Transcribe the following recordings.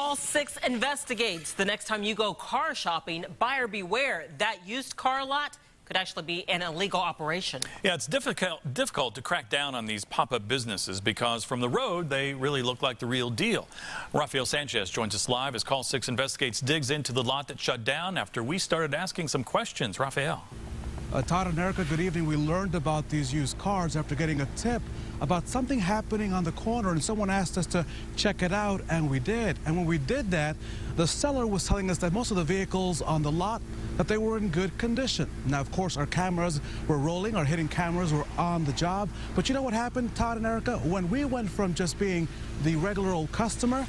Call 6 investigates. The next time you go car shopping, buyer beware. That used car lot could actually be an illegal operation. Yeah, it's difficult to crack down on these pop-up businesses because from the road, they really look like the real deal. Rafael Sanchez joins us live as Call 6 Investigates digs into the lot that shut down after we started asking some questions. Rafael. Todd and Erica, good evening. We learned about these used cars after getting a tip about something happening on the corner, and someone asked us to check it out, and we did. And when we did that, the seller was telling us that most of the vehicles on the lot, that they were in good condition. Now, of course, our cameras were rolling, our hidden cameras were on the job. But you know what happened, Todd and Erica? When we went from just being the regular old customer,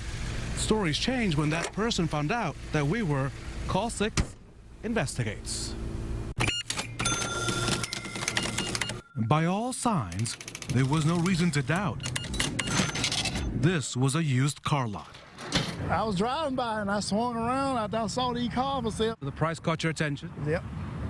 stories changed when that person found out that we were Call 6 Investigates. By all signs, there was no reason to doubt. This was a used car lot. I was driving by and I swung around. I saw the car for sale. The price caught your attention? Yep.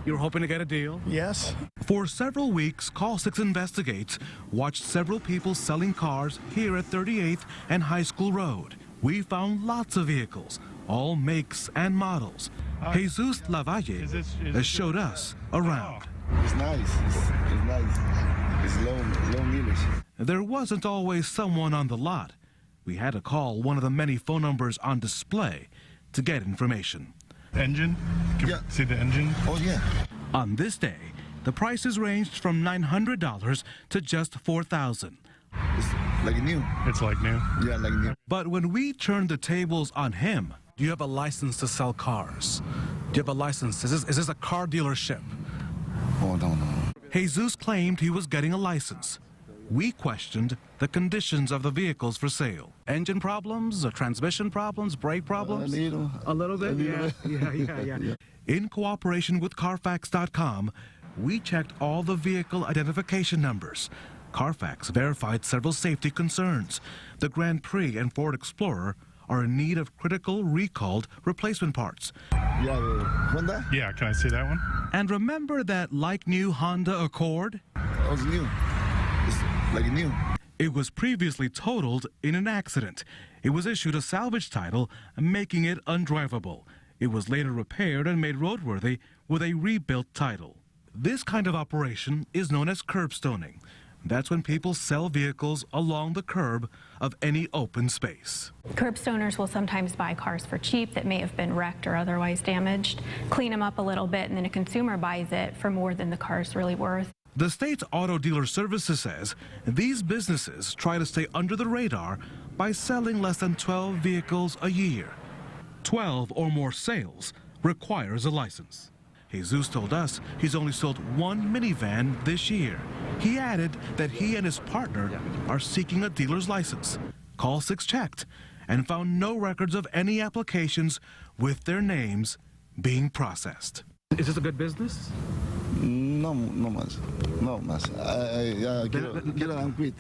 You were hoping to get a deal? Yes. For several weeks, Call 6 Investigates watched several people selling cars here at 38th and High School Road. We found lots of vehicles, all makes and models. Jesus Lavalle showed us around. It's nice. It's nice. It's low mileage. There wasn't always someone on the lot. We had to call one of the many phone numbers on display to get information. Engine? Can we see the engine? Oh, yeah. On this day, the prices ranged from $900 to just $4,000. It's like new. It's like new? Yeah, like new. But when we turned the tables on him, do you have a license to sell cars? Do you have a license? Is this a car dealership? Oh, no. Jesus claimed he was getting a license. We questioned the conditions of the vehicles for sale. Engine problems, transmission problems, brake problems? A little bit? Yeah. In cooperation with Carfax.com, we checked all the vehicle identification numbers. Carfax verified several safety concerns. The Grand Prix and Ford Explorer are in need of critical recalled replacement parts. Yeah, Honda? Yeah, can I see that one? And remember that like-new Honda Accord? Oh, it's new. It's like new. It was previously totaled in an accident. It was issued a salvage title, making it undrivable. It was later repaired and made roadworthy with a rebuilt title. This kind of operation is known as curbstoning. That's when people sell vehicles along the curb of any open space. Curbstoners will sometimes buy cars for cheap that may have been wrecked or otherwise damaged, clean them up a little bit, and then a consumer buys it for more than the car's really worth. The state's Auto Dealer Services says these businesses try to stay under the radar by selling less than 12 vehicles a year. 12 or more sales requires a license. Jesus told us he's only sold one minivan this year. He added that he and his partner are seeking a dealer's license. Call 6 checked and found no records of any applications with their names being processed. Is this a good business? No más. Quiero quit.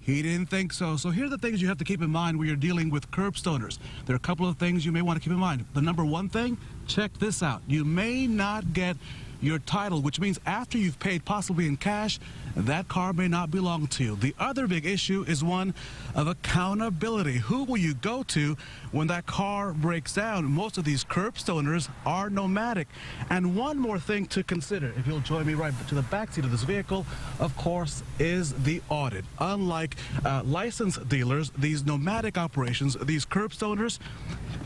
He didn't think so. So here are the things you have to keep in mind when you're dealing with curbstoners. There are a couple of things you may want to keep in mind. The number one thing, check this out. You may not get your title, which means after you've paid possibly in cash, that car may not belong to you. The other big issue is one of accountability. Who will you go to when that car breaks down? Most of these curbstoners are nomadic. And one more thing to consider, if you'll join me right to the backseat of this vehicle, of course, is the audit. Unlike licensed dealers, these nomadic operations, these curbstoners,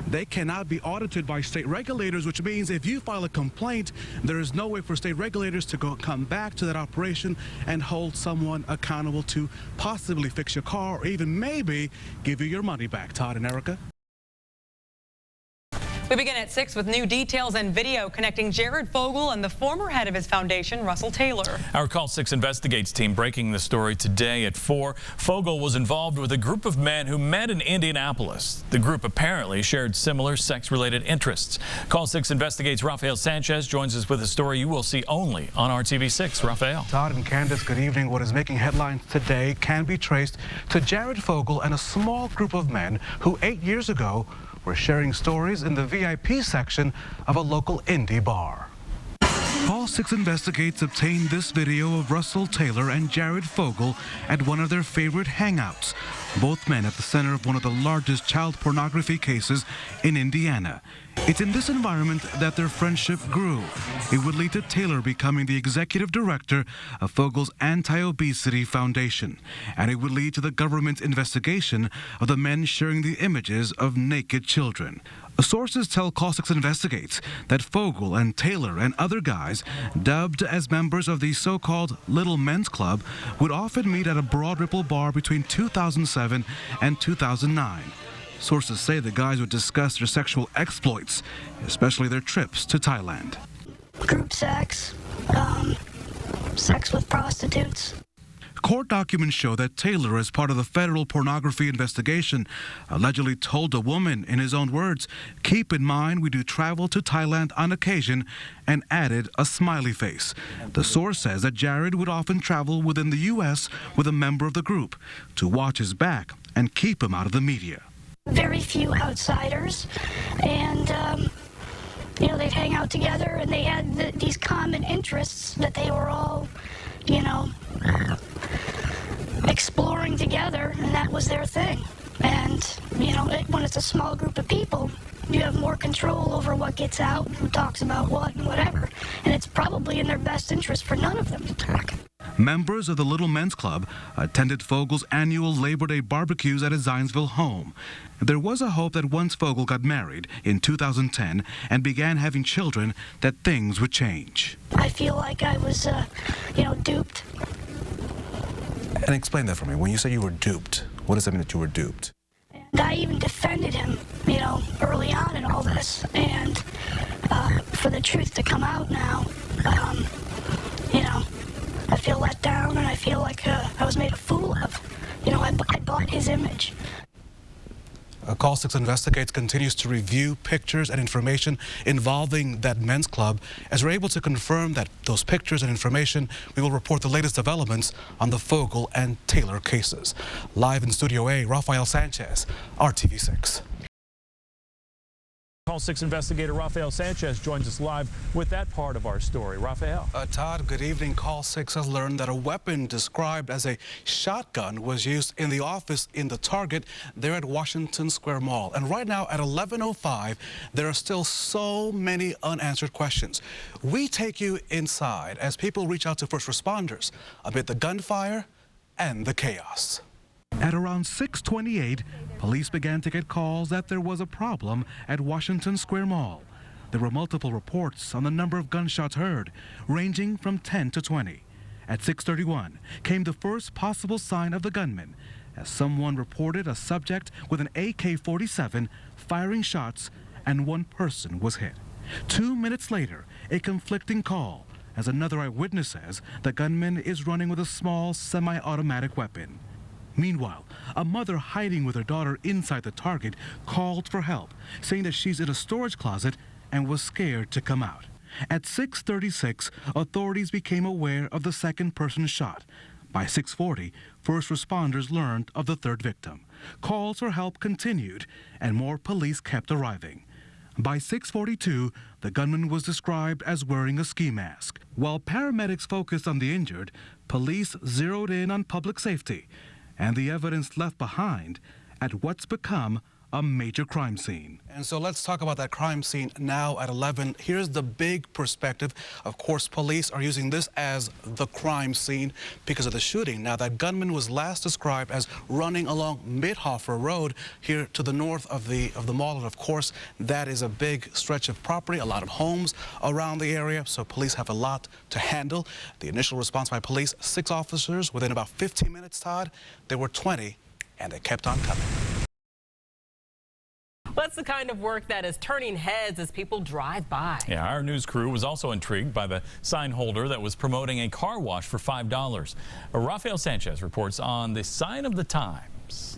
they cannot be audited by state regulators, which means if you file a complaint, there is no way for state regulators to come back to that operation and hold someone accountable to possibly fix your car or even maybe give you your money back. Todd and Erica. We begin at 6 with new details and video connecting Jared Fogle and the former head of his foundation, Russell Taylor. Our Call 6 Investigates team breaking the story today at 4. Fogle was involved with a group of men who met in Indianapolis. The group apparently shared similar sex-related interests. Call 6 Investigates Rafael Sanchez joins us with a story you will see only on RTV6. Rafael. Todd and Candace, good evening. What is making headlines today can be traced to Jared Fogle and a small group of men who 8 years ago were sharing stories in the VIP section of a local indie bar. Call Call 6 Investigates obtained this video of Russell Taylor and Jared Fogle at one of their favorite hangouts, both men at the center of one of the largest child pornography cases in Indiana. It's in this environment that their friendship grew. It would lead to Taylor becoming the executive director of Fogle's Anti-Obesity Foundation, and it would lead to the government's investigation of the men sharing the images of naked children. Sources tell Call 6 Investigates that Fogle and Taylor and other guys, dubbed as members of the so-called Little Men's Club, would often meet at a Broad Ripple bar between 2007 and 2009. Sources say the guys would discuss their sexual exploits, especially their trips to Thailand. Group sex, sex with prostitutes. Court documents show that Taylor, as part of the federal pornography investigation, allegedly told a woman, in his own words, "Keep in mind we do travel to Thailand on occasion," and added a smiley face. The source says that Jared would often travel within the U.S. with a member of the group to watch his back and keep him out of the media. Very few outsiders, and they'd hang out together, and they had these common interests that they were all, exploring together, and that was their thing. And when it's a small group of people, you have more control over what gets out, who talks about what, and whatever. And it's probably in their best interest for none of them to talk. Members of the Little Men's Club attended Fogle's annual Labor Day barbecues at his Zionsville home. There was a hope that once Fogle got married in 2010 and began having children, that things would change. I feel like I was, duped. And explain that for me. When you say you were duped, what does that mean that you were duped? And I even defended him, early on in all this. And for the truth to come out now, I feel let down, and I feel like I was made a fool of. I bought his image. Call 6 Investigates continues to review pictures and information involving that men's club. As we're able to confirm that those pictures and information, we will report the latest developments on the Fogle and Taylor cases. Live in Studio A, Rafael Sanchez, RTV6. Call 6 investigator Rafael Sanchez joins us live with that part of our story. Rafael. Todd, good evening. Call 6 has learned that a weapon described as a shotgun was used in the office in the Target there at Washington Square Mall. And right now at 11:05, there are still so many unanswered questions. We take you inside as people reach out to first responders amid the gunfire and the chaos. At around 6:28, police began to get calls that there was a problem at Washington Square Mall. There were multiple reports on the number of gunshots heard, ranging from 10 to 20. At 6:31 came the first possible sign of the gunman, as someone reported a subject with an AK-47 firing shots, and one person was hit. 2 minutes later, a conflicting call, as another eyewitness says the gunman is running with a small semi-automatic weapon. Meanwhile, a mother hiding with her daughter inside the Target called for help, saying that she's in a storage closet and was scared to come out. At 6:36, authorities became aware of the second person shot. By 6:40, first responders learned of the third victim. Calls for help continued, and more police kept arriving. By 6:42, the gunman was described as wearing a ski mask. While paramedics focused on the injured, police zeroed in on public safety and the evidence left behind at what's become a major crime scene. And so let's talk about that crime scene now at 11. Here's the big perspective. Of course, police are using this as the crime scene because of the shooting. Now, that gunman was last described as running along Midhofer Road here to the north of the mall. And of course, that is a big stretch of property, a lot of homes around the area. So police have a lot to handle. The initial response by police, 6 officers within about 15 minutes, Todd. There were 20, and they kept on coming. That's the kind of work that is turning heads as people drive by. Yeah, our news crew was also intrigued by the sign holder that was promoting a car wash for $5. Rafael Sanchez reports on the sign of the times.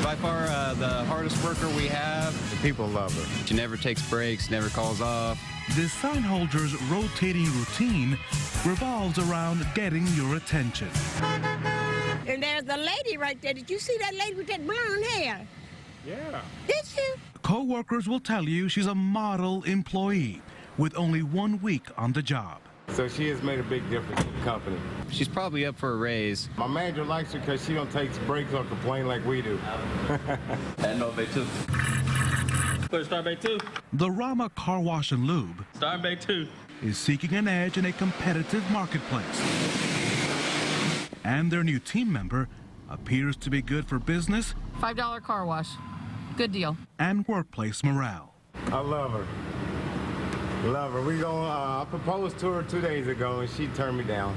By far the hardest worker we have. The people love her. She never takes breaks, never calls off. This sign holder's rotating routine revolves around getting your attention. And there's a lady right there. Did you see that lady with that blonde hair? Yeah. Did you? Co-workers will tell you she's a model employee with only 1 week on the job. So she has made a big difference in the company. She's probably up for a raise. My manager likes her because she don't take breaks or complain like we do. And no bay 2. Put start bay 2. The Rama Car Wash and Lube Start bay 2. is seeking an edge in a competitive marketplace. And their new team member appears to be good for business. $5 car wash. Good deal. And workplace morale. I love her. Love her. I proposed to her 2 days ago and she turned me down.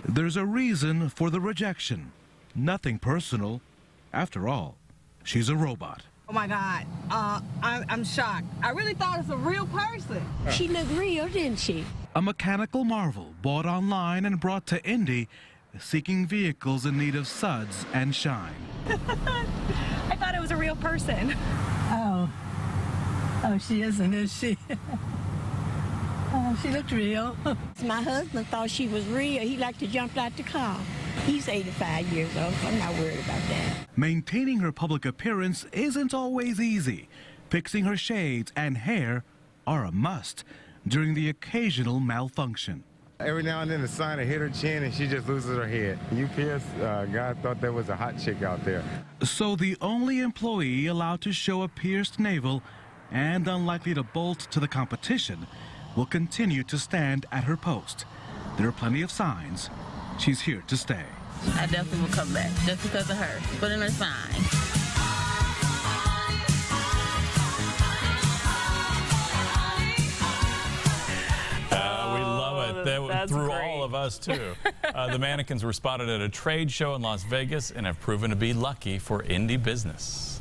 There's a reason for the rejection. Nothing personal. After all, she's a robot. Oh my God. I'm shocked. I really thought it was a real person. She looked real, didn't she? A mechanical marvel bought online and brought to Indy, seeking vehicles in need of suds and shine. I thought it was a real person. Oh, she isn't, is she? Oh, she looks real. My husband thought she was real. He liked to jump out the car. He's 85 years old, so I'm not worried about that. Maintaining her public appearance isn't always easy. Fixing her shades and hair are a must during the occasional malfunction. Every now and then the sign will hit her chin and she just loses her head. UPS guy thought there was a hot chick out there. So the only employee allowed to show a pierced navel and unlikely to bolt to the competition will continue to stand at her post. There are plenty of signs she's here to stay. I definitely will come back just because of her. Put in her sign. We love it. That threw great. all of us, too. The mannequins were spotted at a trade show in Las Vegas and have proven to be lucky for indie business.